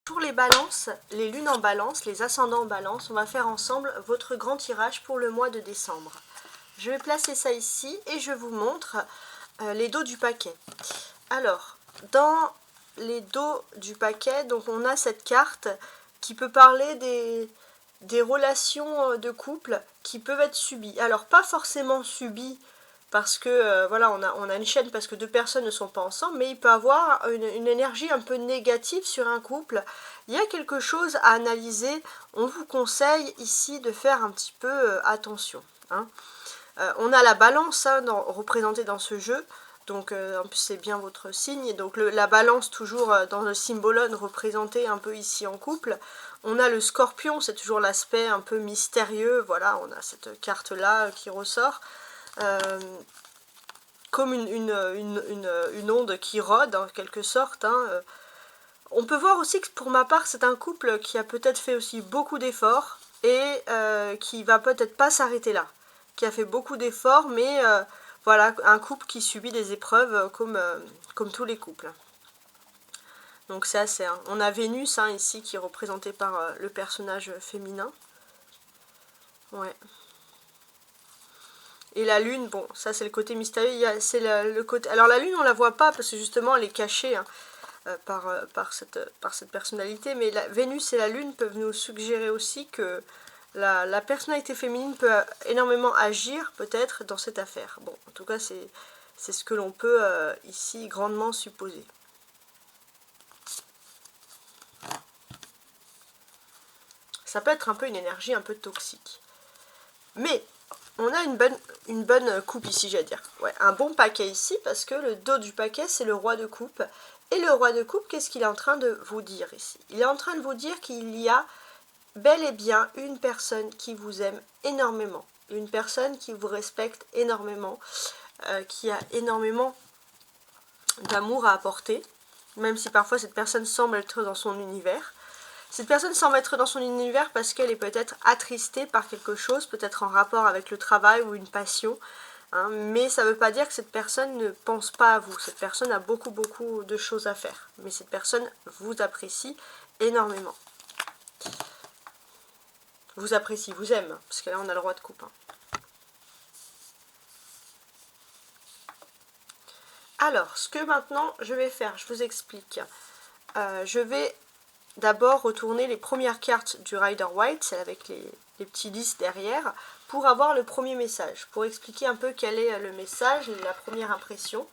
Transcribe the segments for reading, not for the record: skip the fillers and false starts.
Pour les balances, les lunes en balance, les ascendants en balance, on va faire ensemble votre grand tirage pour le mois de décembre. Je vais placer ça ici et je vous montre les dos du paquet. Alors, dans les dos du paquet, donc on a cette carte qui peut parler des relations de couple qui peuvent être subies. Alors, pas forcément subies parce que voilà, on a une chaîne parce que deux personnes ne sont pas ensemble, mais il peut avoir une énergie un peu négative sur un couple. Il y a quelque chose à analyser. On vous conseille ici de faire un petit peu attention. Hein. On a la balance représentée dans ce jeu. Donc en plus c'est bien votre signe. Et donc la balance toujours dans le symbolone représenté un peu ici en couple. On a le scorpion, c'est toujours l'aspect un peu mystérieux. Voilà, on a cette carte là qui ressort. Comme une onde qui rôde en quelque sorte. Hein. On peut voir aussi que pour ma part c'est un couple qui a peut-être fait aussi beaucoup d'efforts et qui va peut-être pas s'arrêter là. Qui a fait beaucoup d'efforts mais voilà, un couple qui subit des épreuves comme tous les couples. Donc c'est assez. Hein. On a Vénus ici qui est représentée par le personnage féminin. Ouais. Et la lune, bon, ça c'est le côté mystérieux. C'est le côté. Alors la lune, on la voit pas parce que justement elle est cachée hein, par cette personnalité. Mais Vénus et la lune peuvent nous suggérer aussi que la personnalité féminine peut énormément agir peut-être dans cette affaire. Bon, en tout cas c'est ce que l'on peut ici grandement supposer. Ça peut être un peu une énergie un peu toxique. Mais on a une bonne coupe ici, j'allais dire. Ouais, un bon paquet ici, parce que le dos du paquet, c'est le roi de coupe. Et le roi de coupe, qu'est-ce qu'il est en train de vous dire ici? Il est en train de vous dire qu'il y a bel et bien une personne qui vous aime énormément. Une personne qui vous respecte énormément, qui a énormément d'amour à apporter. Même si parfois cette personne semble être dans son univers. Cette personne semble être dans son univers parce qu'elle est peut-être attristée par quelque chose, peut-être en rapport avec le travail ou une passion. Hein, mais ça ne veut pas dire que cette personne ne pense pas à vous. Cette personne a beaucoup de choses à faire. Mais cette personne vous apprécie énormément. Vous apprécie, vous aime. Parce que là on a le roi de coupe. Hein. Alors, ce que maintenant je vais faire, je vous explique. Je vais d'abord retourner les premières cartes du Rider White, celle avec les petits 10 derrière, pour avoir le premier message, pour expliquer un peu quel est le message, la première impression.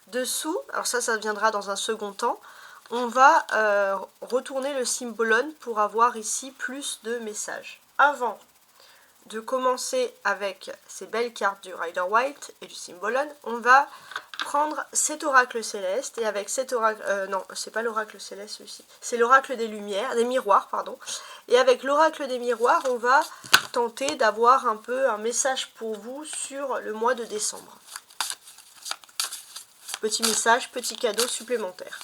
Dessous, alors ça viendra dans un second temps, on va retourner le symbolone pour avoir ici plus de messages. Avant de commencer avec ces belles cartes du Rider White et du symbolone, on va prendre cet oracle céleste et avec cet oracle, non c'est pas l'oracle céleste celui-ci, c'est l'oracle des lumières, des miroirs pardon, et avec l'oracle des miroirs on va tenter d'avoir un peu un message pour vous sur le mois de décembre. Petit message, petit cadeau supplémentaire.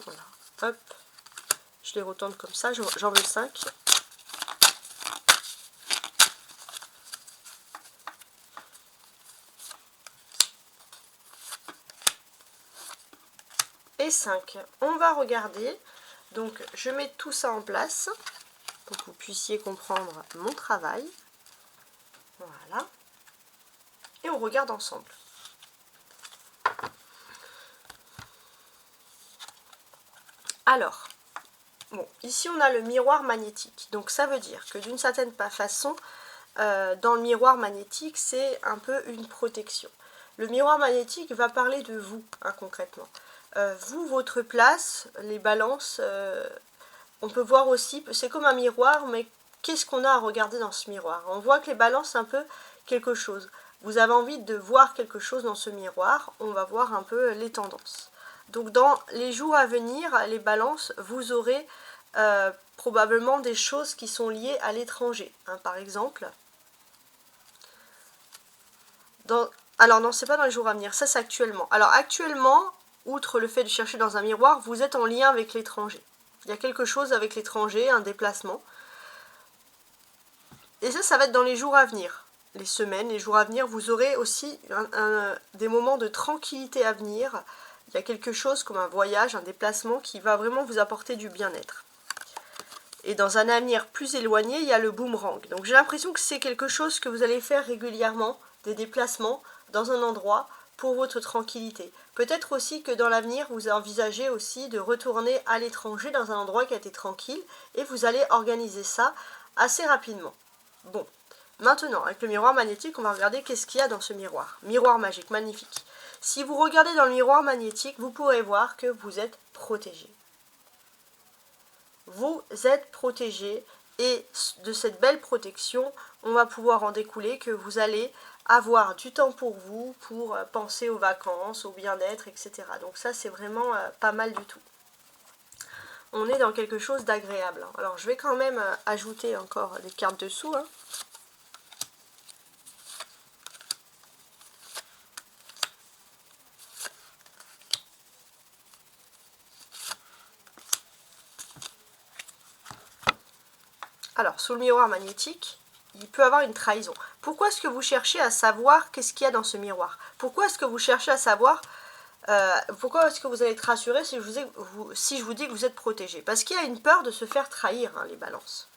Voilà, hop. Je les retourne comme ça, j'en veux 5. Et 5. On va regarder. Donc je mets tout ça en place pour que vous puissiez comprendre mon travail. Voilà. Et on regarde ensemble. Alors, bon, ici on a le miroir magnétique. Donc ça veut dire que d'une certaine façon, dans le miroir magnétique, c'est un peu une protection. Le miroir magnétique va parler de vous, hein, concrètement. Vous, votre place, les balances, on peut voir aussi, c'est comme un miroir, mais qu'est-ce qu'on a à regarder dans ce miroir? On voit que les balances, c'est un peu quelque chose. Vous avez envie de voir quelque chose dans ce miroir, on va voir un peu les tendances. Donc dans les jours à venir, les balances, vous aurez probablement des choses qui sont liées à l'étranger. Hein, par exemple, alors non, c'est pas dans les jours à venir, ça c'est actuellement. Alors actuellement, outre le fait de chercher dans un miroir, vous êtes en lien avec l'étranger. Il y a quelque chose avec l'étranger, un déplacement. Et ça va être dans les jours à venir. Les semaines, les jours à venir, vous aurez aussi des moments de tranquillité à venir. Il y a quelque chose comme un voyage, un déplacement qui va vraiment vous apporter du bien-être. Et dans un avenir plus éloigné, il y a le boomerang. Donc j'ai l'impression que c'est quelque chose que vous allez faire régulièrement, des déplacements dans un endroit pour votre tranquillité. Peut-être aussi que dans l'avenir, vous envisagez aussi de retourner à l'étranger dans un endroit qui a été tranquille et vous allez organiser ça assez rapidement. Bon, maintenant, avec le miroir magnétique, on va regarder qu'est-ce qu'il y a dans ce miroir. Miroir magique, magnifique. Si vous regardez dans le miroir magnétique, vous pourrez voir que vous êtes protégé. Vous êtes protégé et de cette belle protection, on va pouvoir en découler que vous allez avoir du temps pour vous, pour penser aux vacances, au bien-être, etc. Donc ça, c'est vraiment pas mal du tout. On est dans quelque chose d'agréable. Alors, je vais quand même ajouter encore des cartes dessous. Alors, sous le miroir magnétique, il peut avoir une trahison. Pourquoi est-ce que vous cherchez à savoir qu'est-ce qu'il y a dans ce miroir? Pourquoi est-ce que vous cherchez à savoir pourquoi est-ce que vous allez être rassuré si je vous dis que vous êtes protégé? Parce qu'il y a une peur de se faire trahir, les balances.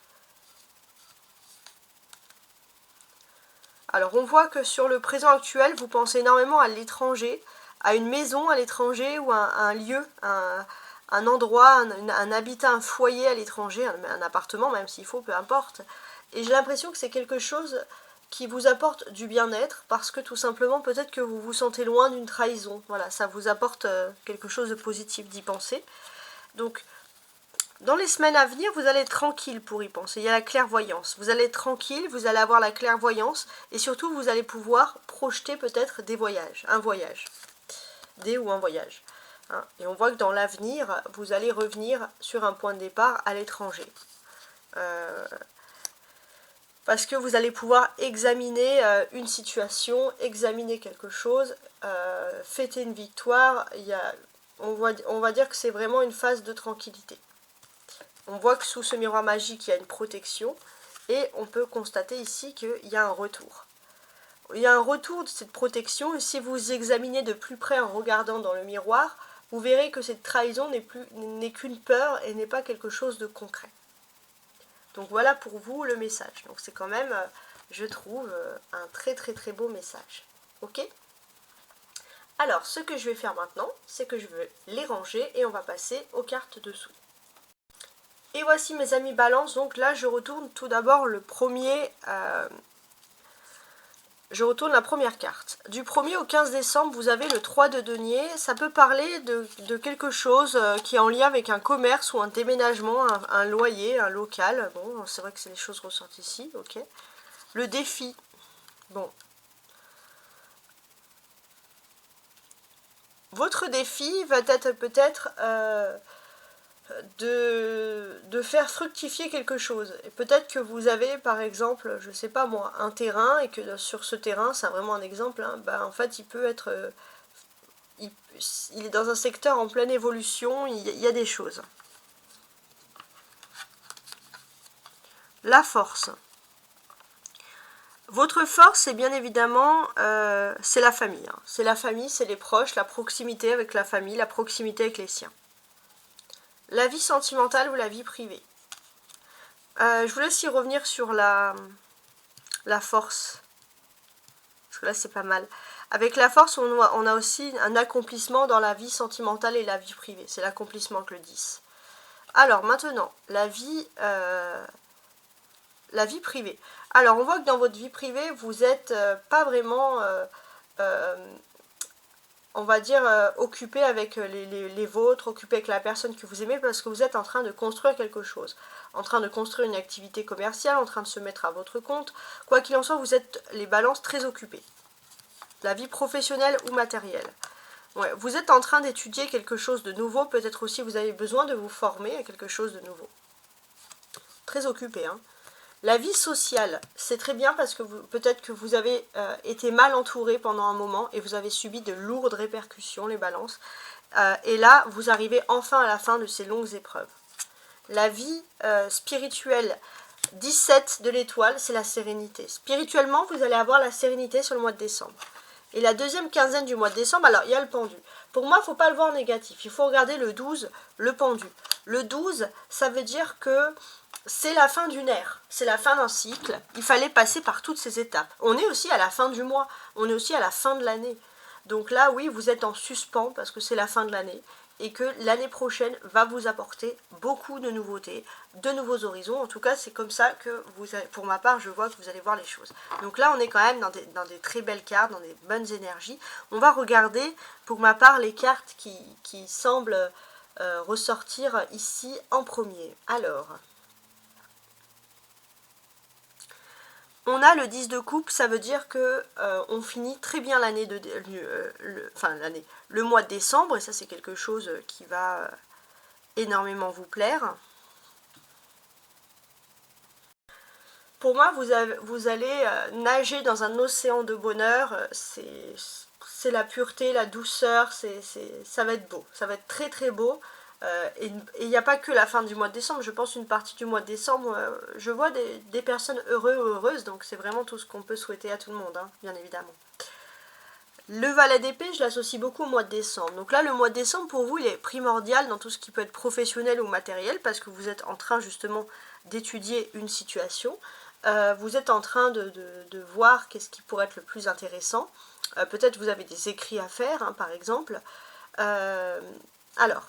Alors, on voit que sur le présent actuel, vous pensez énormément à l'étranger, à une maison à l'étranger ou à un lieu, un endroit, un habitat, un foyer à l'étranger, un appartement même s'il faut, peu importe. Et j'ai l'impression que c'est quelque chose qui vous apporte du bien-être parce que tout simplement peut-être que vous vous sentez loin d'une trahison. Voilà, ça vous apporte quelque chose de positif d'y penser. Donc, dans les semaines à venir, vous allez être tranquille pour y penser. Il y a la clairvoyance. Vous allez être tranquille, vous allez avoir la clairvoyance et surtout vous allez pouvoir projeter peut-être des voyages, un voyage, un voyage. Et on voit que dans l'avenir, vous allez revenir sur un point de départ à l'étranger. Parce que vous allez pouvoir examiner une situation, examiner quelque chose, fêter une victoire. On va dire que c'est vraiment une phase de tranquillité. On voit que sous ce miroir magique, il y a une protection. Et on peut constater ici qu'il y a un retour. Il y a un retour de cette protection. Et si vous examinez de plus près en regardant dans le miroir, vous verrez que cette trahison n'est qu'une peur et n'est pas quelque chose de concret. Donc voilà pour vous le message. Donc c'est quand même, je trouve, un très très très beau message. Ok? Alors ce que je vais faire maintenant, c'est que je vais les ranger et on va passer aux cartes dessous. Et voici mes amis balance. Donc là je retourne tout d'abord le premier... je retourne la première carte. Du 1er au 15 décembre, vous avez le 3 de denier. Ça peut parler de quelque chose qui est en lien avec un commerce ou un déménagement, un loyer, un local. Bon, c'est vrai que c'est les choses ressortent ici, ok. Le défi. Bon. Votre défi va être peut-être de faire fructifier quelque chose. Et peut-être que vous avez par exemple, je sais pas moi, un terrain et que sur ce terrain, c'est vraiment un exemple, en fait il peut être, il est dans un secteur en pleine évolution, il y a des choses. La force. Votre force, c'est bien évidemment, c'est la famille. C'est la famille, c'est les proches, la proximité avec la famille, la proximité avec les siens. La vie sentimentale ou la vie privée. Je vous laisse y revenir sur la force. Parce que là, c'est pas mal. Avec la force, on a aussi un accomplissement dans la vie sentimentale et la vie privée. C'est l'accomplissement que le 10. Alors, maintenant, la vie privée. Alors, on voit que dans votre vie privée, vous n'êtes pas vraiment... on va dire, occupé avec les vôtres, occupé avec la personne que vous aimez, parce que vous êtes en train de construire quelque chose, en train de construire une activité commerciale, en train de se mettre à votre compte. Quoi qu'il en soit, vous êtes, les balances, très occupés. La vie professionnelle ou matérielle. Ouais, vous êtes en train d'étudier quelque chose de nouveau, peut-être aussi vous avez besoin de vous former à quelque chose de nouveau. Très occupé, hein. La vie sociale, c'est très bien parce que peut-être que vous avez été mal entouré pendant un moment et vous avez subi de lourdes répercussions, les balances. Et là, vous arrivez enfin à la fin de ces longues épreuves. La vie spirituelle, 17 de l'étoile, c'est la sérénité. Spirituellement, vous allez avoir la sérénité sur le mois de décembre. Et la deuxième quinzaine du mois de décembre, alors il y a le pendu. Pour moi, il ne faut pas le voir négatif. Il faut regarder le 12, le pendu. Le 12, ça veut dire que c'est la fin d'une ère. C'est la fin d'un cycle. Il fallait passer par toutes ces étapes. On est aussi à la fin du mois. On est aussi à la fin de l'année. Donc là, oui, vous êtes en suspens parce que c'est la fin de l'année. Et que l'année prochaine va vous apporter beaucoup de nouveautés, de nouveaux horizons. En tout cas, c'est comme ça que vous avez, pour ma part, je vois que vous allez voir les choses. Donc là, on est quand même dans des très belles cartes, dans des bonnes énergies. On va regarder, pour ma part, les cartes qui semblent ressortir ici en premier. Alors, on a le 10 de coupe, ça veut dire que on finit très bien l'année le mois de décembre, et ça c'est quelque chose qui va énormément vous plaire. Pour moi, vous allez nager dans un océan de bonheur, c'est la pureté, la douceur, ça va être beau, ça va être très très beau. Et il n'y a pas que la fin du mois de décembre, je pense une partie du mois de décembre, je vois des personnes heureuses ou heureuses, donc c'est vraiment tout ce qu'on peut souhaiter à tout le monde, hein, bien évidemment. Le valet d'épée, je l'associe beaucoup au mois de décembre. Donc là, le mois de décembre, pour vous, il est primordial dans tout ce qui peut être professionnel ou matériel, parce que vous êtes en train justement d'étudier une situation. Vous êtes en train de voir qu'est-ce qui pourrait être le plus intéressant. Peut-être vous avez des écrits à faire, hein, par exemple. Alors,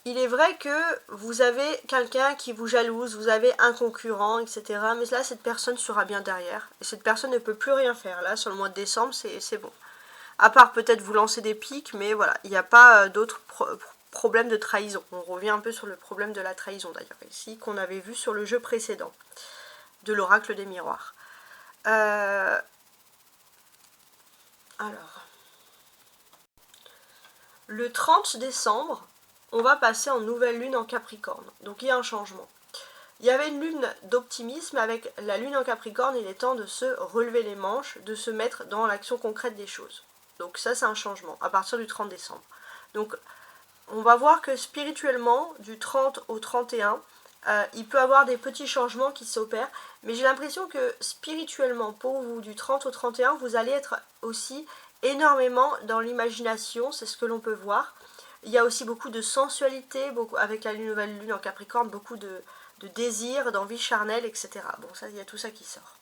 il est vrai que vous avez quelqu'un qui vous jalouse, vous avez un concurrent, etc. Mais là, cette personne sera bien derrière. Et cette personne ne peut plus rien faire. Là, sur le mois de décembre, c'est bon. À part peut-être vous lancer des piques, mais voilà, il n'y a pas d'autres problèmes de trahison. On revient un peu sur le problème de la trahison, d'ailleurs, ici, qu'on avait vu sur le jeu précédent, de l'oracle des miroirs. Alors... Le 30 décembre... on va passer en nouvelle lune en Capricorne. Donc il y a un changement. Il y avait une lune d'optimisme, avec la lune en Capricorne, il est temps de se relever les manches, de se mettre dans l'action concrète des choses. Donc ça, c'est un changement, à partir du 30 décembre. Donc on va voir que spirituellement, du 30 au 31, il peut y avoir des petits changements qui s'opèrent, mais j'ai l'impression que spirituellement, pour vous, du 30 au 31, vous allez être aussi énormément dans l'imagination, c'est ce que l'on peut voir. Il y a aussi beaucoup de sensualité, avec la nouvelle lune en Capricorne, beaucoup de désir, d'envie charnelle, etc. Bon, ça, il y a tout ça qui sort.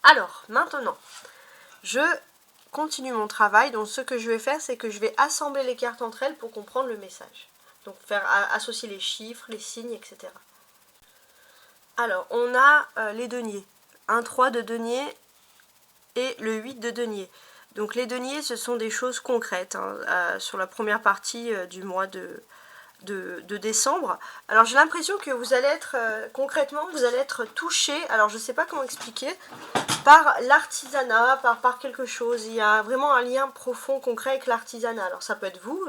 Alors, maintenant, je continue mon travail. Donc, ce que je vais faire, c'est que je vais assembler les cartes entre elles pour comprendre le message. Donc, faire associer les chiffres, les signes, etc. Alors, on a les deniers. Un 3 de denier et le 8 de denier. Donc les deniers, ce sont des choses concrètes, hein, sur la première partie du mois de décembre. Alors j'ai l'impression que vous allez être, concrètement, vous allez être touché, alors je ne sais pas comment expliquer, par l'artisanat, par quelque chose. Il y a vraiment un lien profond, concret avec l'artisanat. Alors ça peut être vous,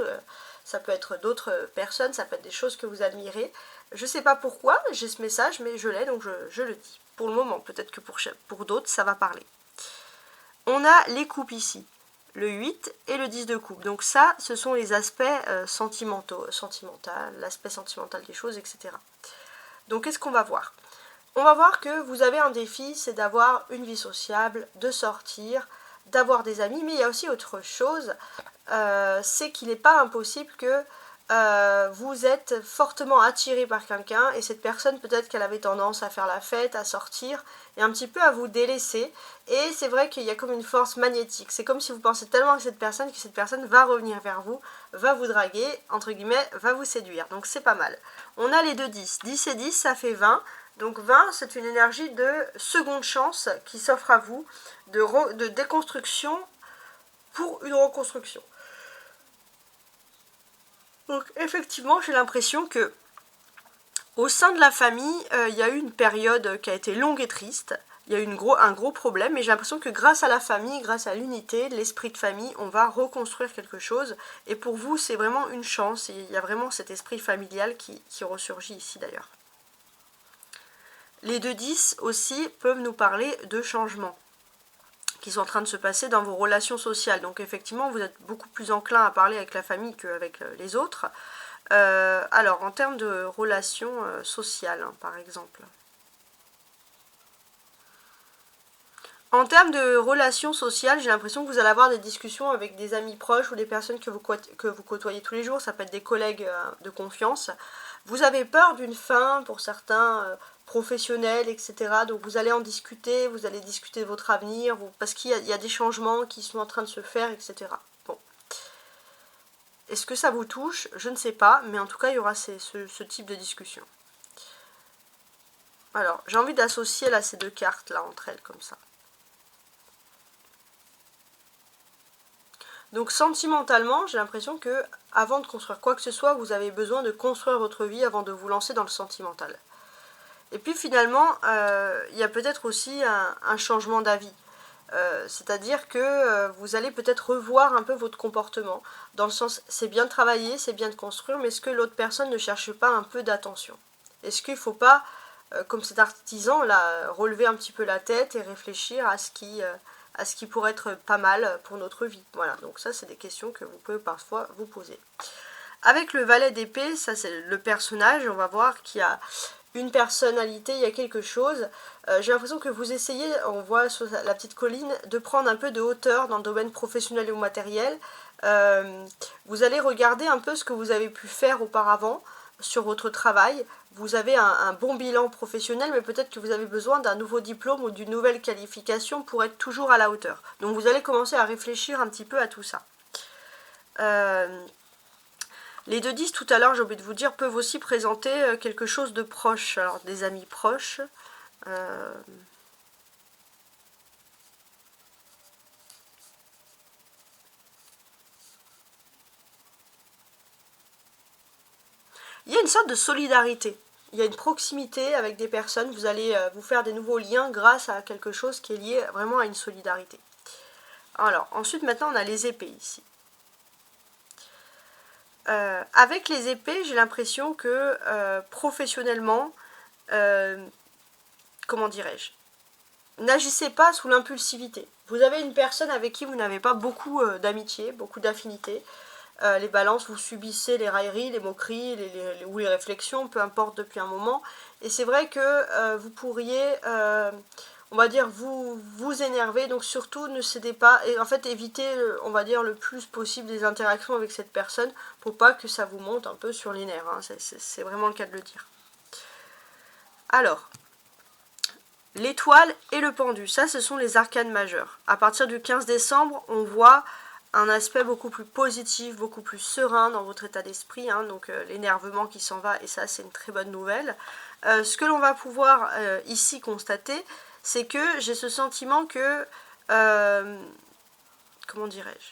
ça peut être d'autres personnes, ça peut être des choses que vous admirez. Je ne sais pas pourquoi j'ai ce message, mais je l'ai, donc je le dis. Pour le moment, peut-être que pour d'autres, ça va parler. On a les coupes ici, le 8 et le 10 de coupe. Donc ça, ce sont les aspects l'aspect sentimental des choses, etc. Donc qu'est-ce qu'on va voir? On va voir que vous avez un défi, c'est d'avoir une vie sociable, de sortir, d'avoir des amis. Mais il y a aussi autre chose, c'est qu'il n'est pas impossible que vous êtes fortement attiré par quelqu'un et cette personne, peut-être qu'elle avait tendance à faire la fête, à sortir et un petit peu à vous délaisser, et c'est vrai qu'il y a comme une force magnétique. C'est comme si vous pensez tellement à cette personne que cette personne va revenir vers vous, va vous draguer, entre guillemets, va vous séduire. Donc c'est pas mal. On a les deux 10. 10 et 10, ça fait 20. Donc 20, c'est une énergie de seconde chance qui s'offre à vous, de déconstruction pour une reconstruction. Donc effectivement, j'ai l'impression que au sein de la famille, il y a eu une période qui a été longue et triste. Il y a eu un gros problème, et j'ai l'impression que grâce à la famille, grâce à l'unité, l'esprit de famille, on va reconstruire quelque chose. Et pour vous, c'est vraiment une chance. Et il y a vraiment cet esprit familial qui ressurgit ici d'ailleurs. Les 2-10 aussi peuvent nous parler de changements qui sont en train de se passer dans vos relations sociales. Donc effectivement, vous êtes beaucoup plus enclin à parler avec la famille qu'avec les autres. Alors, en termes de relations sociales, hein, par exemple. En termes de relations sociales, j'ai l'impression que vous allez avoir des discussions avec des amis proches ou des personnes que vous côtoyez tous les jours. Ça peut être des collègues de confiance. Vous avez peur d'une fin pour certains professionnels, etc. Donc vous allez en discuter, vous allez discuter de votre avenir, parce qu'il y a des changements qui sont en train de se faire, etc. Bon. Est-ce que ça vous touche? Je ne sais pas, mais en tout cas, il y aura ce type de discussion. Alors, j'ai envie d'associer là ces deux cartes là entre elles comme ça. Donc sentimentalement, j'ai l'impression que avant de construire quoi que ce soit, vous avez besoin de construire votre vie avant de vous lancer dans le sentimental. Et puis finalement, il y a peut-être aussi un changement d'avis. C'est-à-dire que vous allez peut-être revoir un peu votre comportement. Dans le sens, c'est bien de travailler, c'est bien de construire, mais est-ce que l'autre personne ne cherche pas un peu d'attention? Est-ce qu'il ne faut pas, comme cet artisan, là, relever un petit peu la tête et réfléchir à ce qui pourrait être pas mal pour notre vie? Voilà, donc ça, c'est des questions que vous pouvez parfois vous poser. Avec le valet d'épée, ça c'est le personnage, on va voir qu'il y a une personnalité, il y a quelque chose. J'ai l'impression que vous essayez, on voit sur la petite colline, de prendre un peu de hauteur dans le domaine professionnel ou matériel. Vous allez regarder un peu ce que vous avez pu faire auparavant sur votre travail. Vous avez un bon bilan professionnel, mais peut-être que vous avez besoin d'un nouveau diplôme ou d'une nouvelle qualification pour être toujours à la hauteur. Donc vous allez commencer à réfléchir un petit peu à tout ça. Les 2-10 tout à l'heure, j'ai oublié de vous dire, peuvent aussi présenter quelque chose de proche. Alors des amis proches. Il y a une sorte de solidarité. Il y a une proximité avec des personnes. Vous allez vous faire des nouveaux liens grâce à quelque chose qui est lié vraiment à une solidarité. Alors, ensuite, maintenant, on a les épées ici. Avec les épées, j'ai l'impression que professionnellement, comment dirais-je, n'agissez pas sous l'impulsivité. Vous avez une personne avec qui vous n'avez pas beaucoup d'amitié, beaucoup d'affinité. Les balances, vous subissez les railleries, les moqueries ou les réflexions, peu importe depuis un moment. Et c'est vrai que vous pourriez, on va dire, vous énerver. Donc surtout, ne cédez pas. Et en fait, évitez, on va dire, le plus possible des interactions avec cette personne pour pas que ça vous monte un peu sur les nerfs. Hein. C'est vraiment le cas de le dire. Alors, l'étoile et le pendu, ça ce sont les arcanes majeures. À partir du 15 décembre, on voit un aspect beaucoup plus positif, beaucoup plus serein dans votre état d'esprit, hein, donc l'énervement qui s'en va, et ça c'est une très bonne nouvelle. Ce que l'on va pouvoir ici constater, c'est que j'ai ce sentiment que, comment dirais-je,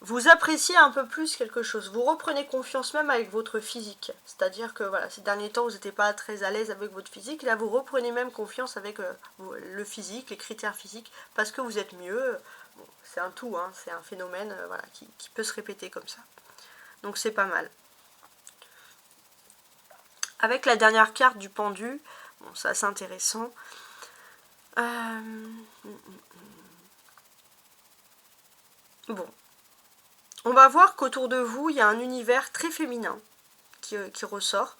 vous appréciez un peu plus quelque chose, vous reprenez confiance même avec votre physique, c'est-à-dire que voilà, ces derniers temps vous n'étiez pas très à l'aise avec votre physique, là vous reprenez même confiance avec le physique, les critères physiques, parce que vous êtes mieux. Bon, c'est un tout, hein, c'est un phénomène voilà, qui peut se répéter comme ça, donc c'est pas mal. Avec la dernière carte du pendu, bon, c'est assez intéressant. Bon, on va voir qu'autour de vous, il y a un univers très féminin qui ressort.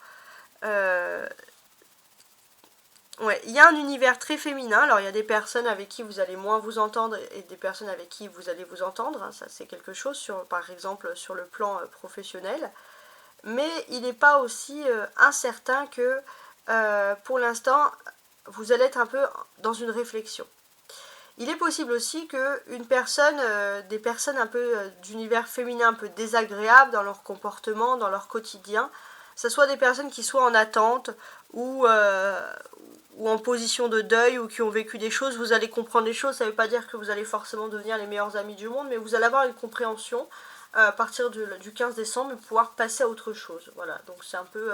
Ouais, il y a un univers très féminin. Alors, il y a des personnes avec qui vous allez moins vous entendre et des personnes avec qui vous allez vous entendre. Hein, ça, c'est quelque chose, par exemple, sur le plan professionnel. Mais il n'est pas aussi incertain que, pour l'instant, vous allez être un peu dans une réflexion. Il est possible aussi que des personnes un peu d'univers féminin un peu désagréables dans leur comportement, dans leur quotidien, ce soit des personnes qui soient en attente ou en position de deuil ou qui ont vécu des choses. Vous allez comprendre les choses, ça ne veut pas dire que vous allez forcément devenir les meilleurs amis du monde, mais vous allez avoir une compréhension à partir du 15 décembre et pouvoir passer à autre chose. Voilà, donc c'est un peu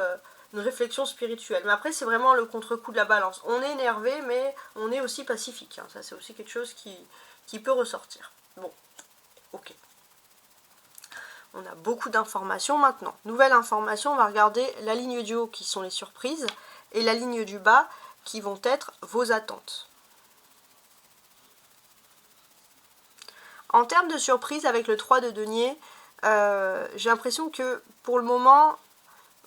une réflexion spirituelle. Mais après, c'est vraiment le contre-coup de la balance. On est énervé, mais on est aussi pacifique. Hein. Ça, c'est aussi quelque chose qui peut ressortir. Bon, ok. On a beaucoup d'informations maintenant. Nouvelle information, on va regarder la ligne du haut qui sont les surprises et la ligne du bas qui vont être vos attentes. En termes de surprise, avec le 3 de denier, j'ai l'impression que pour le moment,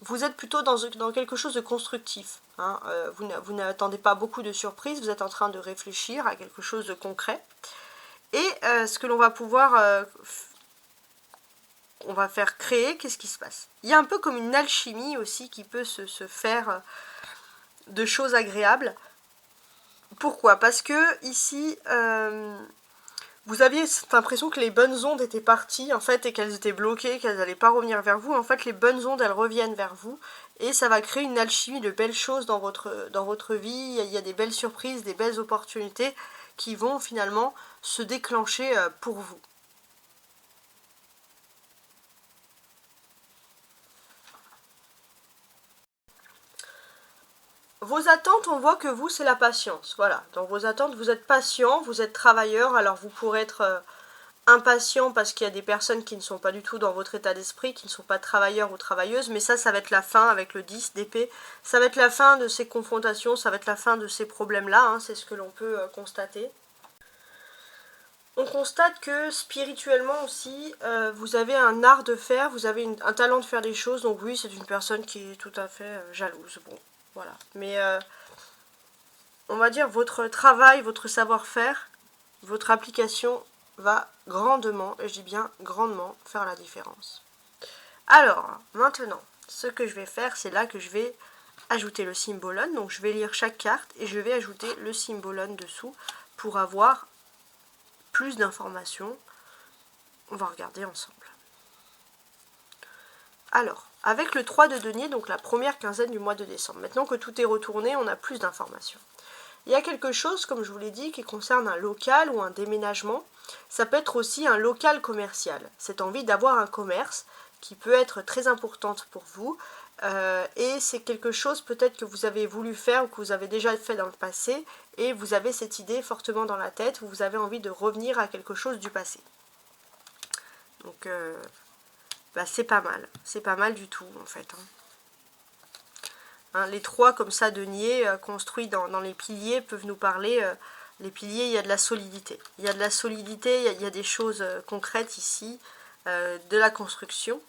vous êtes plutôt dans quelque chose de constructif. Hein. Vous n'attendez pas beaucoup de surprises, vous êtes en train de réfléchir à quelque chose de concret. Et ce que l'on va pouvoir... on va faire créer, qu'est-ce qui se passe? Il y a un peu comme une alchimie aussi qui peut se faire de choses agréables. Pourquoi? Parce que ici... vous aviez cette impression que les bonnes ondes étaient parties, en fait, et qu'elles étaient bloquées, qu'elles n'allaient pas revenir vers vous. En fait, les bonnes ondes, elles reviennent vers vous, et ça va créer une alchimie de belles choses dans votre vie. Il y a des belles surprises, des belles opportunités qui vont finalement se déclencher pour vous. Vos attentes, on voit que vous, c'est la patience. Voilà, dans vos attentes, vous êtes patient, vous êtes travailleur, alors vous pourrez être... impatient parce qu'il y a des personnes qui ne sont pas du tout dans votre état d'esprit, qui ne sont pas travailleurs ou travailleuses, mais ça va être la fin avec le 10 d'épée, ça va être la fin de ces confrontations, ça va être la fin de ces problèmes-là, hein, c'est ce que l'on peut constater. On constate que spirituellement aussi, vous avez un art de faire, vous avez un talent de faire des choses, donc oui, c'est une personne qui est tout à fait jalouse, bon, voilà. Mais on va dire votre travail, votre savoir-faire, votre application va grandement, et je dis bien grandement, faire la différence. Alors, maintenant, ce que je vais faire, c'est là que je vais ajouter le symbolone. Donc je vais lire chaque carte et je vais ajouter le symbolone dessous pour avoir plus d'informations. On va regarder ensemble. Alors, avec le 3 de denier, donc la première quinzaine du mois de décembre. Maintenant que tout est retourné, on a plus d'informations. Il y a quelque chose, comme je vous l'ai dit, qui concerne un local ou un déménagement. Ça peut être aussi un local commercial. Cette envie d'avoir un commerce qui peut être très importante pour vous. Et c'est quelque chose peut-être que vous avez voulu faire ou que vous avez déjà fait dans le passé. Et vous avez cette idée fortement dans la tête où vous avez envie de revenir à quelque chose du passé. Donc, c'est pas mal. C'est pas mal du tout, en fait. Hein, les trois comme ça deniers construits dans les piliers peuvent nous parler. Les piliers, il y a de la solidité. Il y a de la solidité, il y a des choses concrètes ici, de la construction.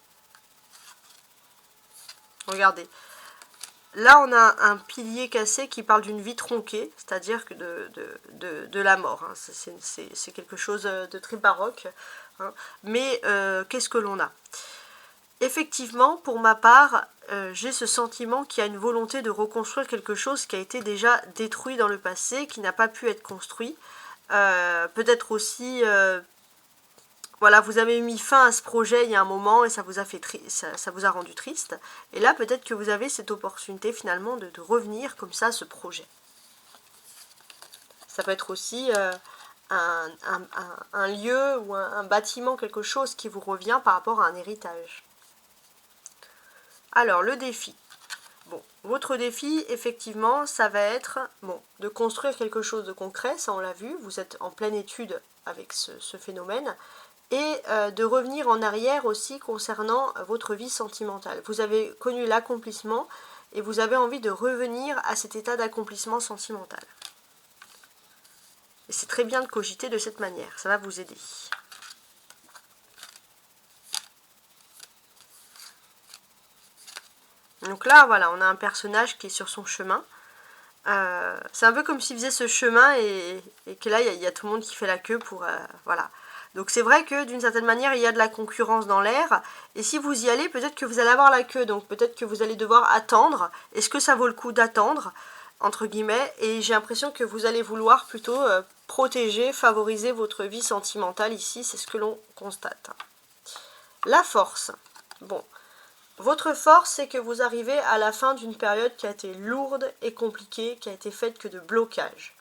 Regardez. Là, on a un pilier cassé qui parle d'une vie tronquée, c'est-à-dire que de la mort. Hein. C'est quelque chose de très baroque. Hein. Mais qu'est-ce que l'on a? Effectivement, pour ma part, j'ai ce sentiment qu'il y a une volonté de reconstruire quelque chose qui a été déjà détruit dans le passé, qui n'a pas pu être construit. Peut-être aussi, voilà, vous avez mis fin à ce projet il y a un moment et ça vous a fait ça vous a rendu triste. Et là, peut-être que vous avez cette opportunité finalement de revenir comme ça à ce projet. Ça peut être aussi un lieu ou un bâtiment, quelque chose qui vous revient par rapport à un héritage. Alors, le défi. Bon, votre défi, effectivement, ça va être de construire quelque chose de concret, ça on l'a vu, vous êtes en pleine étude avec ce phénomène, et de revenir en arrière aussi concernant votre vie sentimentale. Vous avez connu l'accomplissement et vous avez envie de revenir à cet état d'accomplissement sentimental. Et c'est très bien de cogiter de cette manière, ça va vous aider. Donc là, voilà, on a un personnage qui est sur son chemin. C'est un peu comme s'il faisait ce chemin et que là, il y a tout le monde qui fait la queue pour... voilà. Donc c'est vrai que d'une certaine manière, il y a de la concurrence dans l'air. Et si vous y allez, peut-être que vous allez avoir la queue. Donc peut-être que vous allez devoir attendre. Est-ce que ça vaut le coup d'attendre, entre guillemets? Et j'ai l'impression que vous allez vouloir plutôt protéger, favoriser votre vie sentimentale ici. C'est ce que l'on constate. La force. Bon. Votre force, c'est que vous arrivez à la fin d'une période qui a été lourde et compliquée, qui a été faite que de blocages.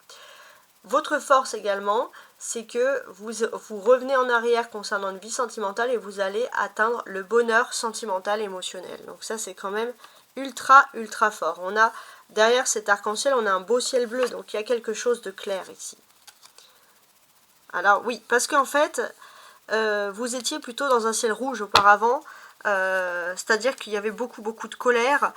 Votre force également, c'est que vous revenez en arrière concernant une vie sentimentale et vous allez atteindre le bonheur sentimental émotionnel. Donc ça, c'est quand même ultra, ultra fort. On a, derrière cet arc-en-ciel, on a un beau ciel bleu, donc il y a quelque chose de clair ici. Alors oui, parce qu'en fait, vous étiez plutôt dans un ciel rouge auparavant, c'est-à-dire qu'il y avait beaucoup de colère.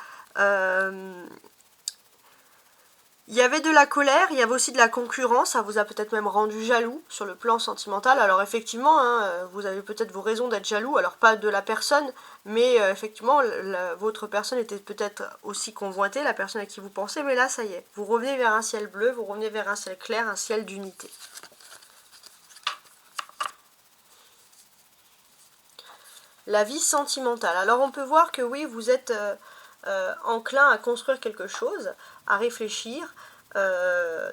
Il y avait de la colère, il y avait aussi de la concurrence, ça vous a peut-être même rendu jaloux sur le plan sentimental. Alors effectivement, hein, vous avez peut-être vos raisons d'être jaloux, alors pas de la personne, mais effectivement, votre personne était peut-être aussi convoitée, la personne à qui vous pensez, mais là, ça y est, vous revenez vers un ciel bleu, vous revenez vers un ciel clair, un ciel d'unité. La vie sentimentale. Alors on peut voir que oui, vous êtes enclin à construire quelque chose, à réfléchir,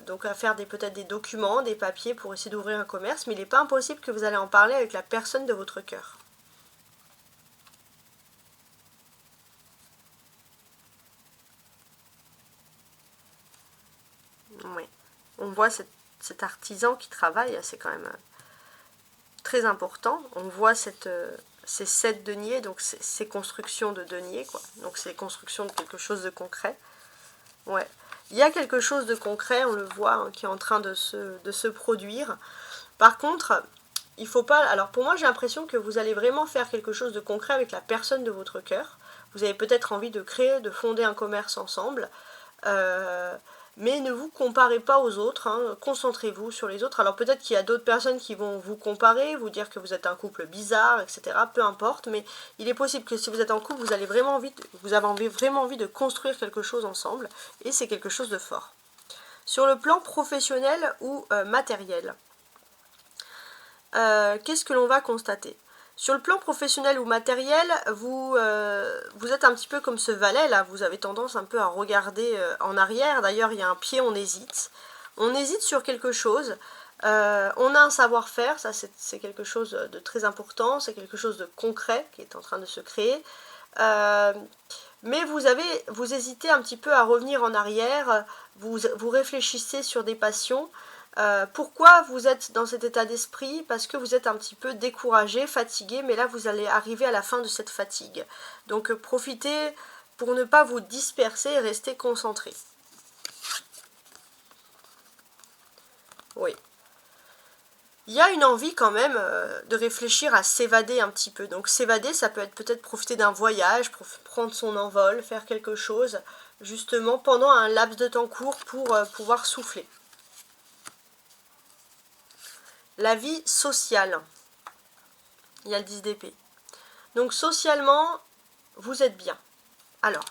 donc à faire peut-être des documents, des papiers pour essayer d'ouvrir un commerce, mais il n'est pas impossible que vous allez en parler avec la personne de votre cœur. Oui, on voit cet artisan qui travaille, c'est quand même très important. On voit ces 7 deniers, donc ces constructions de deniers, quoi. Donc c'est construction de quelque chose de concret. Ouais. Il y a quelque chose de concret, on le voit, hein, qui est en train de se produire. Par contre, il faut pas... Alors pour moi, j'ai l'impression que vous allez vraiment faire quelque chose de concret avec la personne de votre cœur. Vous avez peut-être envie de créer, de fonder un commerce ensemble. Mais ne vous comparez pas aux autres, hein, concentrez-vous sur les autres. Alors peut-être qu'il y a d'autres personnes qui vont vous comparer, vous dire que vous êtes un couple bizarre, etc. Peu importe, mais il est possible que si vous êtes en couple, vous avez vraiment envie de construire quelque chose ensemble, et c'est quelque chose de fort. Sur le plan professionnel ou matériel, qu'est-ce que l'on va constater ? Sur le plan professionnel ou matériel, vous êtes un petit peu comme ce valet là, vous avez tendance un peu à regarder en arrière. D'ailleurs, il y a un pied, on hésite. On hésite sur quelque chose. On a un savoir-faire, ça c'est quelque chose de très important, c'est quelque chose de concret qui est en train de se créer. Mais vous hésitez un petit peu à revenir en arrière, vous réfléchissez sur des passions. Pourquoi vous êtes dans cet état d'esprit? Parce que vous êtes un petit peu découragé, fatigué, mais là vous allez arriver à la fin de cette fatigue. Donc profitez pour ne pas vous disperser et rester concentré. Oui. Il y a une envie quand même de réfléchir à s'évader un petit peu. Donc s'évader, ça peut être peut-être profiter d'un voyage, prendre son envol, faire quelque chose, justement pendant un laps de temps court pour pouvoir souffler. La vie sociale. Il y a le 10 d'épée. Donc socialement, vous êtes bien. Alors,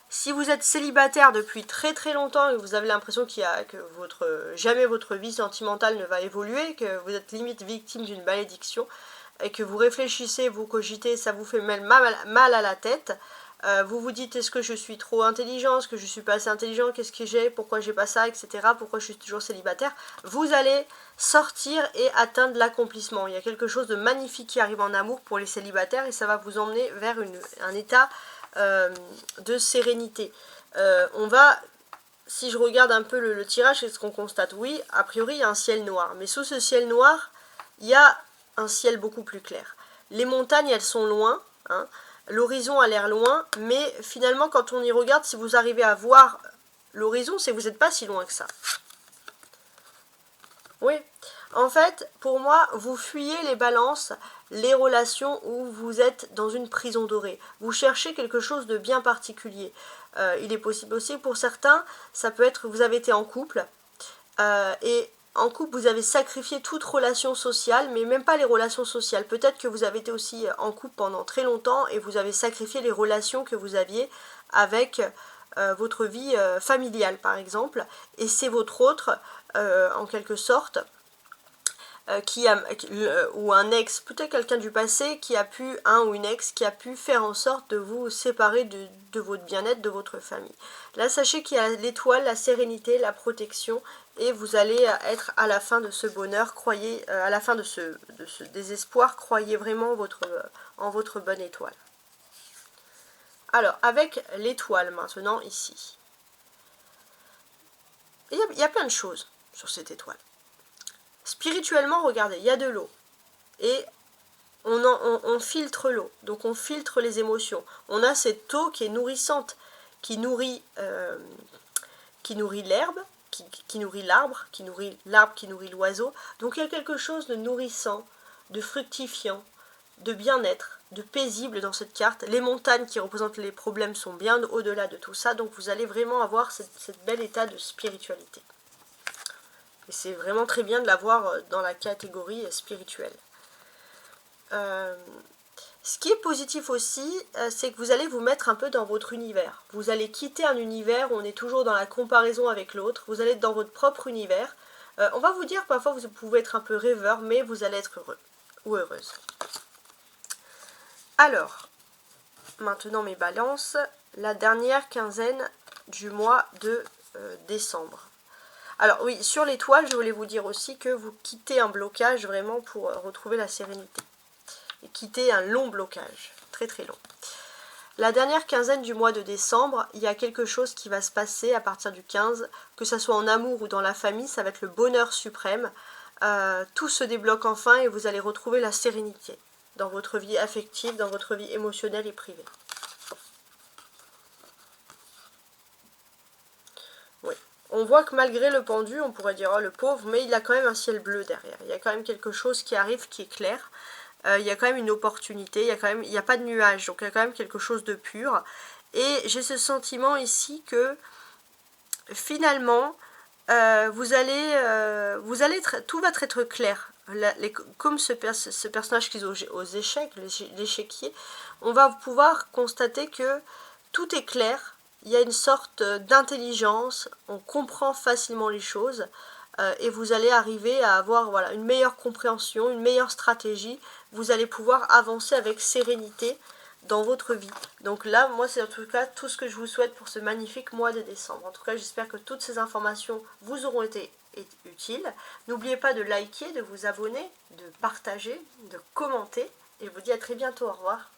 si vous êtes célibataire depuis très très longtemps et que vous avez l'impression que jamais votre vie sentimentale ne va évoluer, que vous êtes limite victime d'une malédiction, et que vous réfléchissez, vous cogitez, ça vous fait mal à la tête, vous vous dites est-ce que je suis trop intelligent, est-ce que je suis pas assez intelligent, qu'est-ce que j'ai, pourquoi j'ai pas ça, etc. Pourquoi je suis toujours célibataire, vous allez sortir et atteindre l'accomplissement. Il y a quelque chose de magnifique qui arrive en amour pour les célibataires et ça va vous emmener vers un état de sérénité. Si je regarde un peu le tirage, qu'est-ce qu'on constate? Oui, a priori il y a un ciel noir, mais sous ce ciel noir, il y a un ciel beaucoup plus clair. Les montagnes, elles sont loin, hein. L'horizon a l'air loin, mais finalement quand on y regarde, si vous arrivez à voir l'horizon, c'est que vous n'êtes pas si loin que ça. Oui, en fait, pour moi, vous fuyez les balances, les relations où vous êtes dans une prison dorée. Vous cherchez quelque chose de bien particulier. Il est possible aussi pour certains, ça peut être que vous avez été en couple, et en couple, vous avez sacrifié toute relation sociale, mais même pas les relations sociales. Peut-être que vous avez été aussi en couple pendant très longtemps et vous avez sacrifié les relations que vous aviez avec votre vie familiale, par exemple. Et c'est votre autre, en quelque sorte, ou un ex, peut-être quelqu'un du passé un ou une ex qui a pu faire en sorte de vous séparer de votre bien-être, de votre famille. Là, sachez qu'il y a l'étoile, la sérénité, la protection, et vous allez être à la fin de ce bonheur, croyez, à la fin de ce désespoir, croyez vraiment en votre bonne étoile. Alors, avec l'étoile maintenant, ici, il y a plein de choses sur cette étoile. Spirituellement, regardez, il y a de l'eau. Et on filtre l'eau. Donc on filtre les émotions. On a cette eau qui est nourrissante, qui nourrit l'herbe, qui nourrit l'arbre, qui nourrit l'oiseau. Donc il y a quelque chose de nourrissant, de fructifiant, de bien-être de paisible dans cette carte. Les montagnes qui représentent les problèmes sont bien au-delà de tout ça, donc vous allez vraiment avoir cette bel état de spiritualité. Et c'est vraiment très bien de l'avoir dans la catégorie spirituelle. Ce qui est positif aussi, c'est que vous allez vous mettre un peu dans votre univers. Vous allez quitter un univers où on est toujours dans la comparaison avec l'autre. Vous allez être dans votre propre univers. On va vous dire, parfois vous pouvez être un peu rêveur, mais vous allez être heureux ou heureuse. Alors, maintenant mes balances, la dernière quinzaine du mois de décembre. Alors oui, sur l'étoile, je voulais vous dire aussi que vous quittez un blocage vraiment pour retrouver la sérénité. Et quitter un long blocage, très très long. La dernière quinzaine du mois de décembre, il y a quelque chose qui va se passer à partir du 15, que ce soit en amour ou dans la famille, ça va être le bonheur suprême. Tout se débloque enfin et vous allez retrouver la sérénité dans votre vie affective, dans votre vie émotionnelle et privée. Oui. On voit que malgré le pendu, on pourrait dire oh, le pauvre, mais il a quand même un ciel bleu derrière. Il y a quand même quelque chose qui arrive qui est clair. Il y a quand même une opportunité, il n'y a pas de nuage, donc il y a quand même quelque chose de pur. Et j'ai ce sentiment ici que finalement, tout va être clair. Comme ce personnage qui est aux échecs, l'échiquier, on va pouvoir constater que tout est clair. Il y a une sorte d'intelligence, on comprend facilement les choses. Et vous allez arriver à avoir voilà, une meilleure compréhension, une meilleure stratégie. Vous allez pouvoir avancer avec sérénité dans votre vie. Donc là, moi, c'est en tout cas tout ce que je vous souhaite pour ce magnifique mois de décembre. En tout cas, j'espère que toutes ces informations vous auront été utiles. N'oubliez pas de liker, de vous abonner, de partager, de commenter. Et je vous dis à très bientôt. Au revoir.